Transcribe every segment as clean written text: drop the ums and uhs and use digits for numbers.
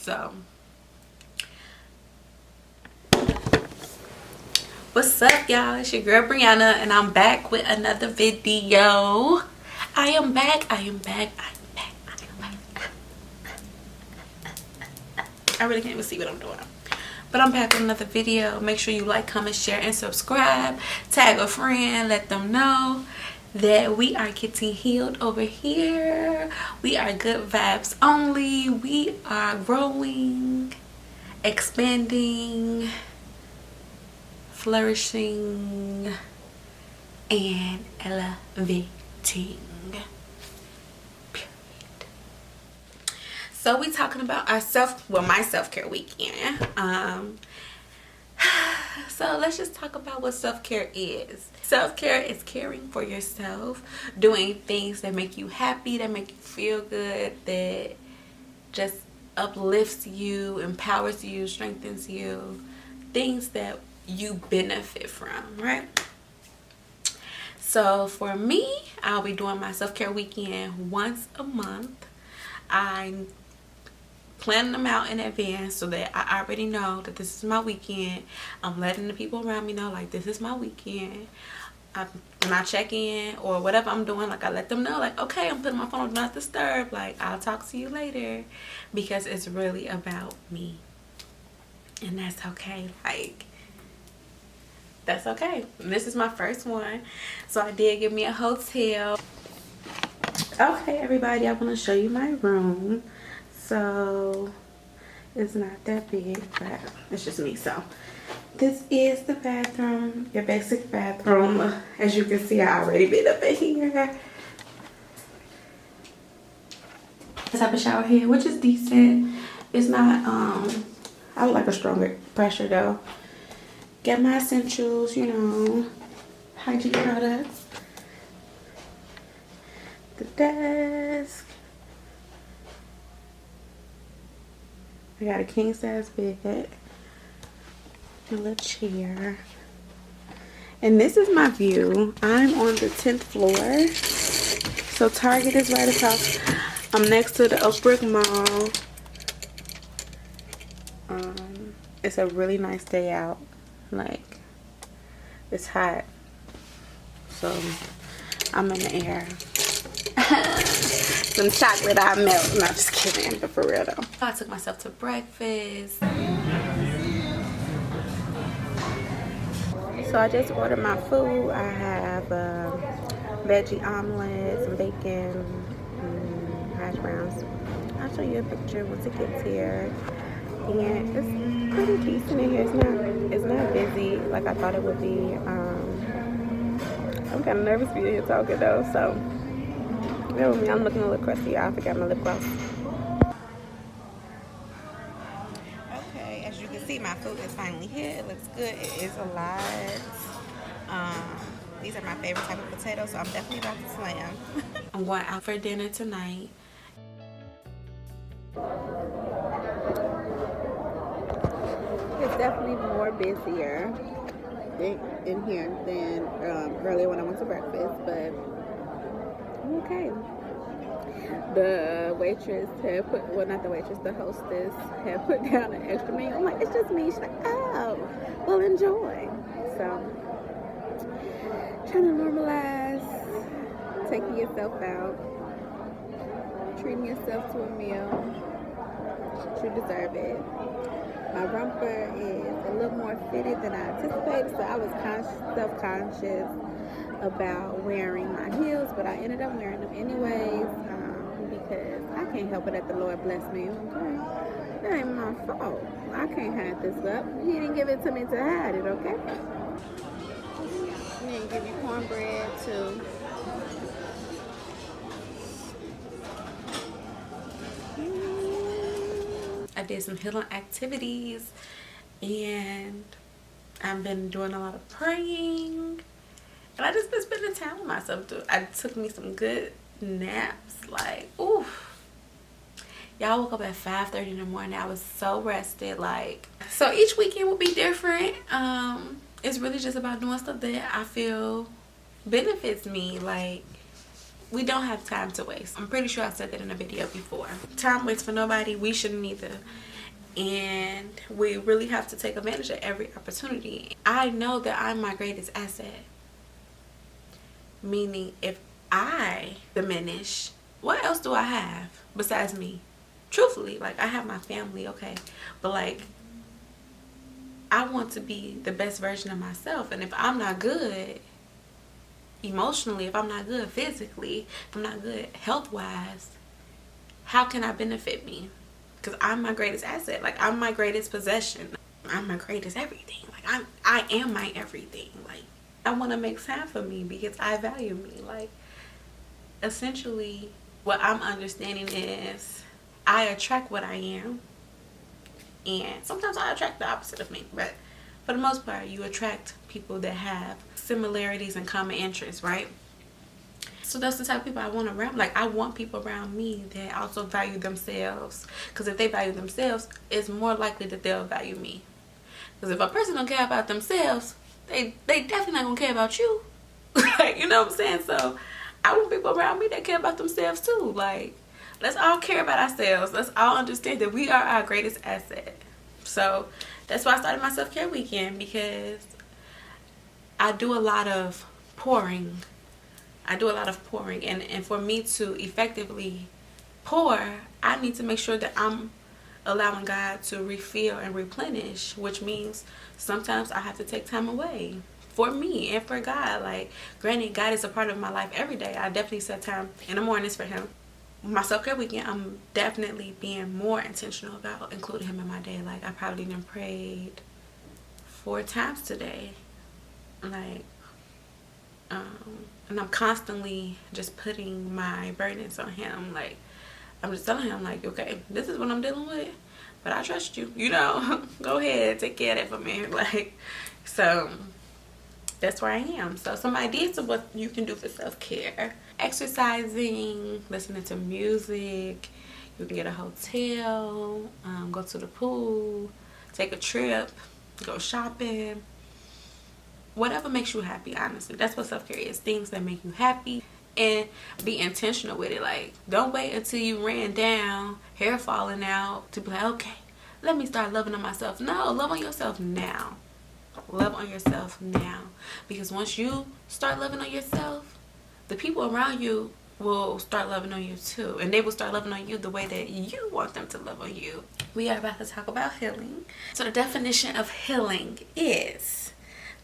So what's up, y'all? It's your girl Brianna and I'm back with another video. I am back. I really can't even see what I'm doing, but I'm back with another video. Make sure you like, comment, share, and subscribe. Tag a friend, let them know that we are getting healed over here. We are good vibes only. We are growing, expanding, flourishing, and elevating. Period. So we talking about my self-care weekend. So let's just talk about what self-care is. Self-care is caring for yourself, doing things that make you happy, that make you feel good, that just uplifts you, empowers you, strengthens you, things that you benefit from, right? So for me, I'll be doing my self-care weekend once a month. I'm planning them out in advance so that I already know that this is my weekend. I'm letting the people around me know, like, this is my weekend. When I check in or whatever I'm doing, like, I let them know, like, okay, I'm putting my phone on Do Not Disturb, like, I'll talk to you later, because it's really about me, and that's okay. Like, that's okay. This is my first one, so I did get me a hotel. Okay, everybody, I want to show you my room. So it's not that big, but it's just me. So this is the bathroom, your basic bathroom. As you can see, I already been up in here. This type of shower head, which is decent. It's not I would like a stronger pressure though. Get my essentials, you know, hygiene products. The desk. I got a king size bed, a little chair, and this is my view. I'm on the 10th floor, so Target is right across. I'm next to the Oak Brook Mall. It's a really nice day out. Like, it's hot, so I'm in the air. Some chocolate I melt. No, just kidding, but for real though. I took myself to breakfast. So I just ordered my food. I have a veggie omelet, some bacon, hash browns. I'll show you a picture once it gets here. And it's pretty decent in here. It's not busy like I thought it would be. I'm kind of nervous being here talking though, so bear with me. I'm looking a little crusty. I forgot my lip gloss. Okay, as you can see, my food is finally here. It looks good. It is a lot. These are my favorite type of potatoes, so I'm definitely about to slam. I'm going out for dinner tonight. It's definitely more busier in here than earlier when I went to breakfast, but I'm okay. The waitress had put, well, not the waitress, the hostess had put down an extra meal. I'm like, it's just me. She's like, oh, well, enjoy. So, trying to normalize taking yourself out, treating yourself to a meal. You deserve it. My romper is a little more fitted than I anticipated, so I was self-conscious about wearing my heels, but I ended up wearing them anyways, because I can't help it that the Lord bless me, okay? That ain't my fault. I can't hide this up. He didn't give it to me to hide it, okay? He didn't give you cornbread too. I did some healing activities, and I've been doing a lot of praying, and I just been spending time with myself too. I took me some good naps, like, oof. Y'all woke up at 5:30 in the morning. I was so rested. Like, so each weekend will be different. It's really just about doing stuff that I feel benefits me. Like, we don't have time to waste. I'm pretty sure I said that in a video before. Time waits for nobody. We shouldn't either. And we really have to take advantage of every opportunity. I know that I'm my greatest asset. Meaning, if I diminish, what else do I have besides me? Truthfully, like, I have my family, okay, but like, I want to be the best version of myself. And if I'm not good emotionally, if I'm not good physically, if I'm not good health wise, how can I benefit me? Because I'm my greatest asset. Like, I'm my greatest possession. I'm my greatest everything. Like, I am my everything. Like, I want to make time for me because I value me. Like, essentially, what I'm understanding is I attract what I am. And sometimes I attract the opposite of me. But for the most part, you attract people that have similarities and common interests, right? So that's the type of people I want around. Like, I want people around me that also value themselves. Because if they value themselves, it's more likely that they'll value me. Because if a person don't care about themselves, they definitely not going to care about you. Like, you know what I'm saying? So I want people around me that care about themselves too. Like, let's all care about ourselves. Let's all understand that we are our greatest asset. So that's why I started my self-care weekend, because I do a lot of pouring. And for me to effectively pour, I need to make sure that I'm allowing God to refill and replenish, which means sometimes I have to take time away for me and for God. Like, granted, God is a part of my life every day. I definitely set time in the mornings for him. My self-care weekend, I'm definitely being more intentional about including him in my day. Like, I probably done prayed 4 times today. Like, and I'm constantly just putting my burdens on him. Like, I'm just telling him, like, okay, this is what I'm dealing with, but I trust you, you know. Go ahead, take care of that for me. Like, so that's where I am. So some ideas of what you can do for self-care: exercising, listening to music. You can get a hotel, go to the pool, take a trip, go shopping. Whatever makes you happy, honestly. That's what self-care is. Things that make you happy. And be intentional with it. Like, don't wait until you ran down, hair falling out, to be like, okay, let me start loving on myself. No, love on yourself now. Love on yourself now. Because once you start loving on yourself, the people around you will start loving on you too. And they will start loving on you the way that you want them to love on you. We are about to talk about healing. So the definition of healing is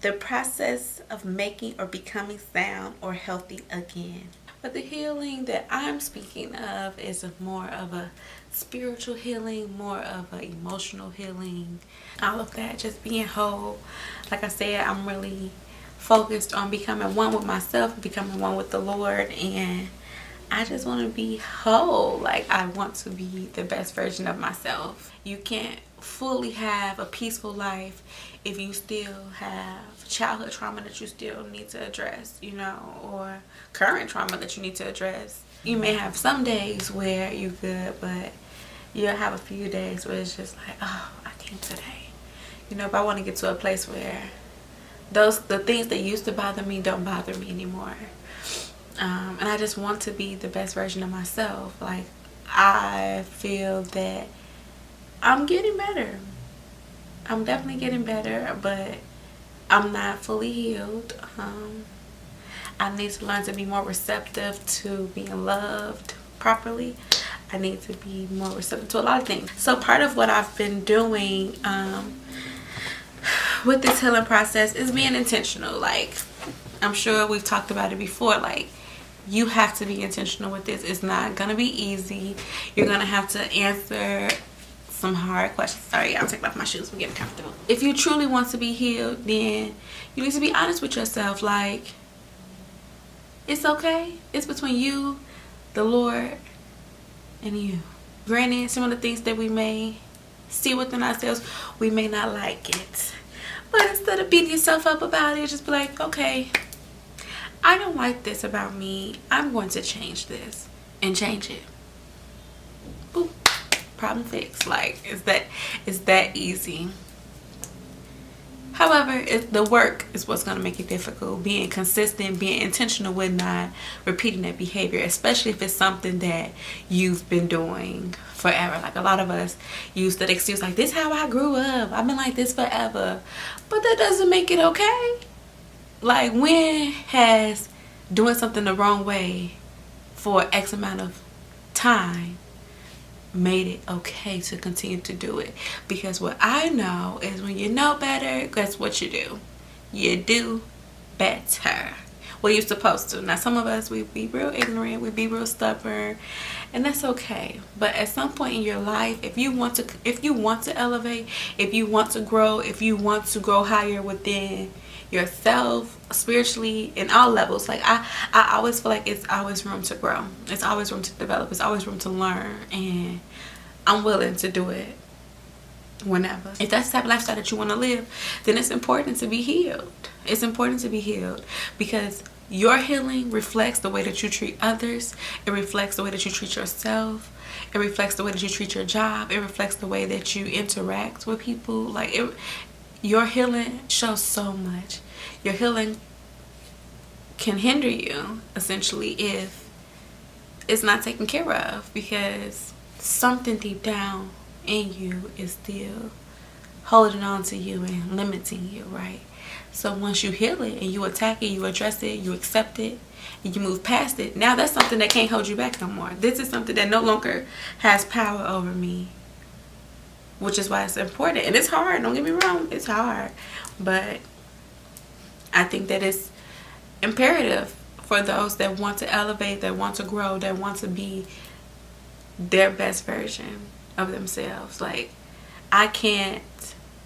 the process of making or becoming sound or healthy again. But the healing that I'm speaking of is more of a spiritual healing, more of an emotional healing, all of that, just being whole. Like I said, I'm really focused on becoming one with myself, becoming one with the Lord, and I just want to be whole. Like, I want to be the best version of myself. You can't fully have a peaceful life if you still have childhood trauma that you still need to address, you know, or current trauma that you need to address. You may have some days where you're good, but you'll have a few days where it's just like, oh, I can't today, you know. But I want to get to a place where the things that used to bother me don't bother me anymore. And I just want to be the best version of myself. Like, I feel that I'm getting better. I'm definitely getting better, but I'm not fully healed. I need to learn to be more receptive to being loved properly. I need to be more receptive to a lot of things. So part of what I've been doing with this healing process is being intentional. Like, I'm sure we've talked about it before. Like, you have to be intentional with this. It's not gonna be easy. You're gonna have to answer some hard questions. Sorry, I'll take off my shoes. I'm getting comfortable. If you truly want to be healed, then you need to be honest with yourself. Like, it's okay. It's between you, the Lord, and you. Granted, some of the things that we may see within ourselves, we may not like it. But instead of beating yourself up about it, just be like, okay, I don't like this about me. I'm going to change this and change it. Boop. Problem fixed. Like, it's that easy. However, the work is what's going to make it difficult. Being consistent, being intentional with not repeating that behavior, especially if it's something that you've been doing forever. Like a lot of us use that excuse, like, this is how I grew up. I've been like this forever. But that doesn't make it okay. Like, when has doing something the wrong way for X amount of time made it okay to continue to do it? Because what I know is when you know better, guess what you do? You do better. Well, you're supposed to. Now, some of us, we be real ignorant, we be real stubborn, and that's okay. But at some point in your life, if you want to elevate, if you want to grow, if you want to go higher within yourself, spiritually, in all levels, like I always feel like it's always room to grow, it's always room to develop, it's always room to learn, and I'm willing to do it whenever. If that's the type of lifestyle that you want to live, then it's important to be healed. It's important to be healed, because your healing reflects the way that you treat others. It reflects the way that you treat yourself. It reflects the way that you treat your job. It reflects the way that you interact with people. Like, your healing shows so much. Your healing can hinder you, essentially, if it's not taken care of, because something deep down in you is still holding on to you and limiting you, right? So once you heal it and you attack it, you address it, you accept it, and you move past it, now that's something that can't hold you back no more. This is something that no longer has power over me, which is why it's important. And it's hard, don't get me wrong, it's hard, but I think that it's imperative for those that want to elevate, that want to grow, that want to be their best version of themselves. Like, I can't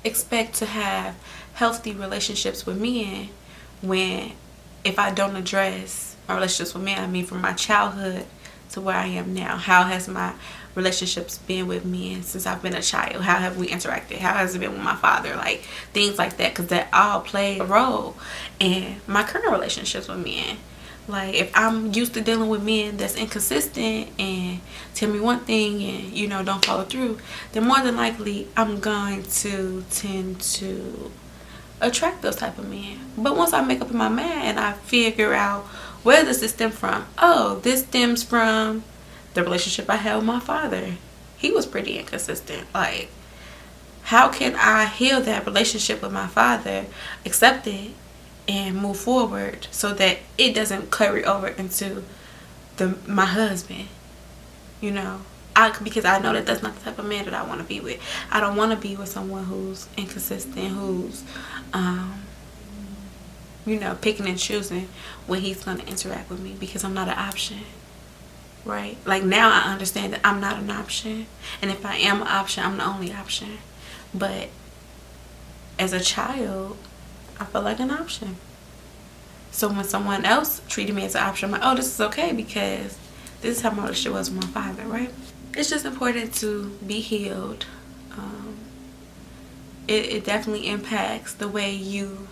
expect to have healthy relationships with men when, if I don't address my relationships with men, I mean from my childhood to where I am now. How has my relationships been with men since I've been a child? How have we interacted? How has it been with my father? Like, things like that, because that all play a role in my current relationships with men. Like, if I'm used to dealing with men that's inconsistent and tell me one thing and, you know, don't follow through, then more than likely I'm going to tend to attract those type of men. But once I make up in my mind and I figure out, where does this stem from? Oh, this stems from the relationship I had with my father. He was pretty inconsistent. Like, how can I heal that relationship with my father, accept it, and move forward so that it doesn't carry over into my husband? You know, because I know that that's not the type of man that I want to be with. I don't want to be with someone who's inconsistent, who's you know, picking and choosing when he's going to interact with me, because I'm not an option, right? Like, now I understand that I'm not an option, and if I am an option, I'm the only option. But as a child, I felt like an option. So when someone else treated me as an option, I'm like, oh, this is okay, because this is how my relationship was with my father, right? It's just important to be healed. It definitely impacts the way you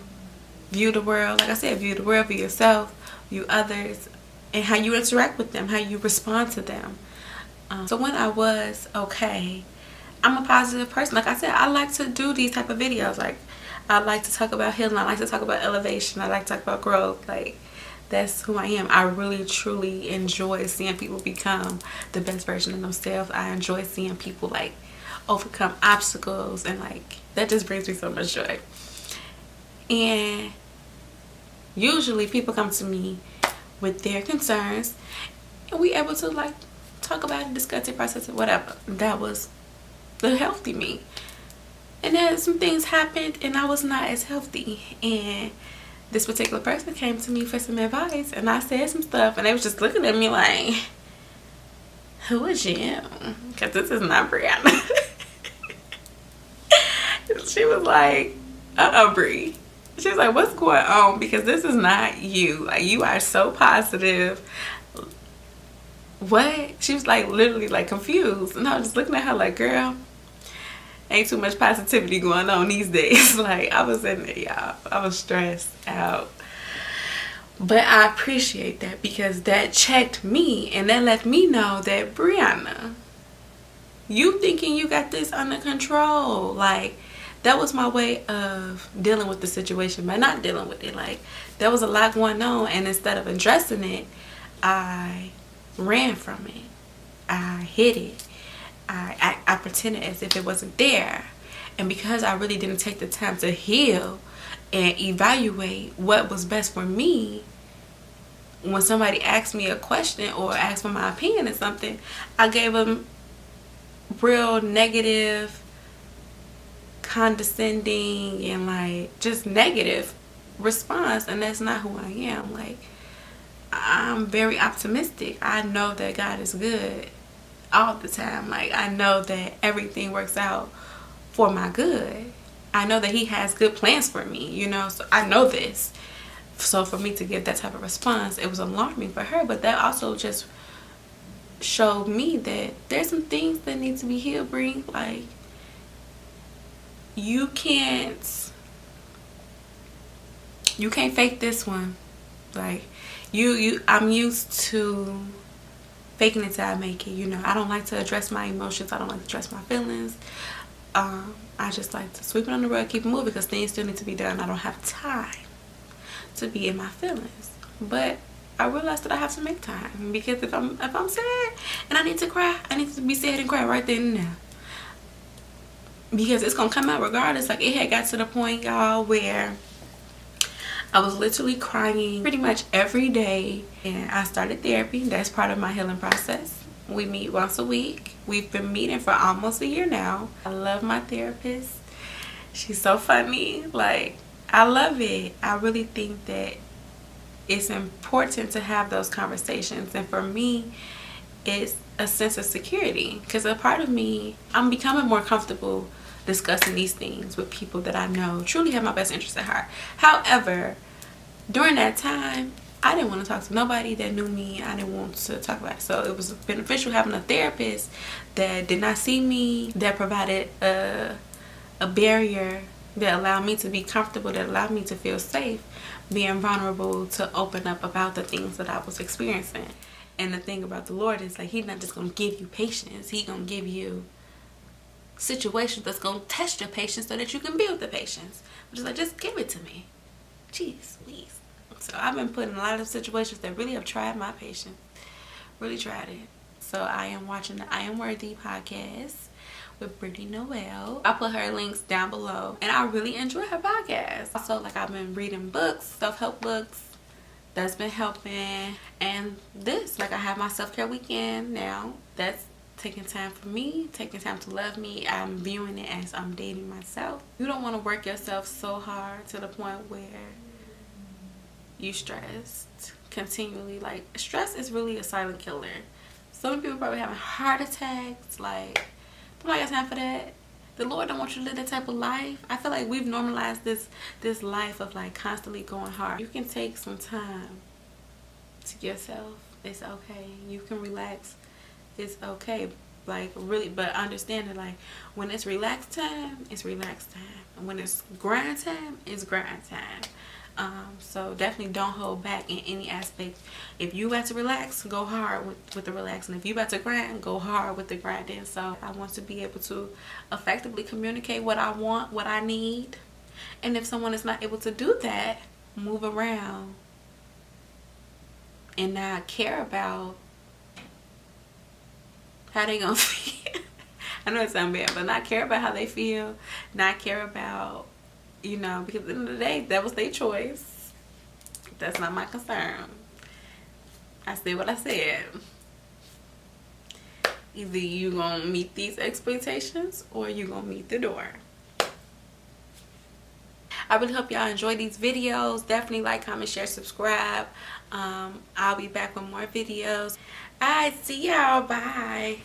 view the world. Like I said, view the world, view yourself, view others, and how you interact with them, how you respond to them. So when I was okay, I'm a positive person. Like I said, I like to do these type of videos. Like, I like to talk about healing. I like to talk about elevation. I like to talk about growth. Like, that's who I am. I really, truly enjoy seeing people become the best version of themselves. I enjoy seeing people, like, overcome obstacles, and, like, that just brings me so much joy. And usually people come to me with their concerns, and we able to, like, talk about it, discuss it, process it, whatever. That was the healthy me. And then some things happened and I was not as healthy, and this particular person came to me for some advice, and I said some stuff, and they was just looking at me like, who is you? Because this is not Brianna. She was like, Bree. She was like, what's going on? Because this is not you. Like, you are so positive. What? She was like, literally, like, confused. And I was just looking at her like, girl, ain't too much positivity going on these days. Like, I was in there, y'all. I was stressed out. But I appreciate that, because that checked me, and that let me know that, Brianna, you thinking you got this under control. Like, that was my way of dealing with the situation, but not dealing with it. Like, there was a lot going on, and instead of addressing it, I ran from it. I hid it. I pretended as if it wasn't there. And because I really didn't take the time to heal and evaluate what was best for me, when somebody asked me a question or asked for my opinion on something, I gave them real negative, condescending, and like just negative response. And that's not who I am. Like, I'm very optimistic. I know that God is good all the time. Like, I know that everything works out for my good. I know that he has good plans for me, you know, so I know this. So for me to give that type of response, it was alarming for her, but that also just showed me that there's some things that need to be healed, Bree. Like, you can't fake this one. Like, I'm used to faking it till I make it, you know. I don't like to address my emotions. I don't like to address my feelings. I just like to sweep it on the rug, keep it moving, because things still need to be done. I don't have time to be in my feelings. But I realized that I have to make time, because if I'm sad and I need to cry, I need to be sad and cry right then and there, because it's gonna come out regardless. Like, it had got to the point, y'all, where I was literally crying pretty much every day, and I started therapy. That's part of my healing process. We meet once a week. We've been meeting for almost a year now. I love my therapist. She's so funny. Like, I love it. I really think that it's important to have those conversations, and for me, it's a sense of security, because a part of me, I'm becoming more comfortable discussing these things with people that I know truly have my best interests at heart. However, during that time, I didn't want to talk to nobody that knew me. I didn't want to talk about it. So it was beneficial having a therapist that did not see me, that provided a barrier that allowed me to be comfortable, that allowed me to feel safe, being vulnerable, to open up about the things that I was experiencing. And the thing about the Lord is, like, he's not just going to give you patience. He's going to give you situations that's going to test your patience so that you can build the patience. Which is like, just give it to me. Jeez, please. So I've been put in a lot of situations that really have tried my patience. Really tried it. So I am watching the I Am Worthy podcast with Brittany Noel. I'll put her links down below. And I really enjoy her podcast. Also, like, I've been reading books, self-help books. That's been helping. And this, like, I have my self-care weekend now. That's taking time for me, taking time to love me. I'm viewing it as I'm dating myself. You don't want to work yourself so hard to the point where you stressed continually. Like, stress is really a silent killer. So many people probably having heart attacks. Like, don't I got time for that? The Lord don't want you to live that type of life. I feel like we've normalized this life of, like, constantly going hard. You can take some time to yourself. It's okay. You can relax. It's okay. Like, really, but understand that, like, when it's relaxed time, it's relaxed time. And when it's grind time, it's grind time. So definitely don't hold back in any aspect. If you about to relax, go hard with the relaxing. If you about to grind, go hard with the grinding. So I want to be able to effectively communicate what I want, what I need. And if someone is not able to do that, move around and not care about how they gonna feel. I know it sounds bad, but not care about how they feel, not care about, you know, because at the end of the day, that was their choice. That's not my concern. I said what I said. Either you gonna meet these expectations or you gonna meet the door. I really hope y'all enjoy these videos. Definitely like, comment, share, subscribe. I'll be back with more videos. Alright, see y'all. Bye.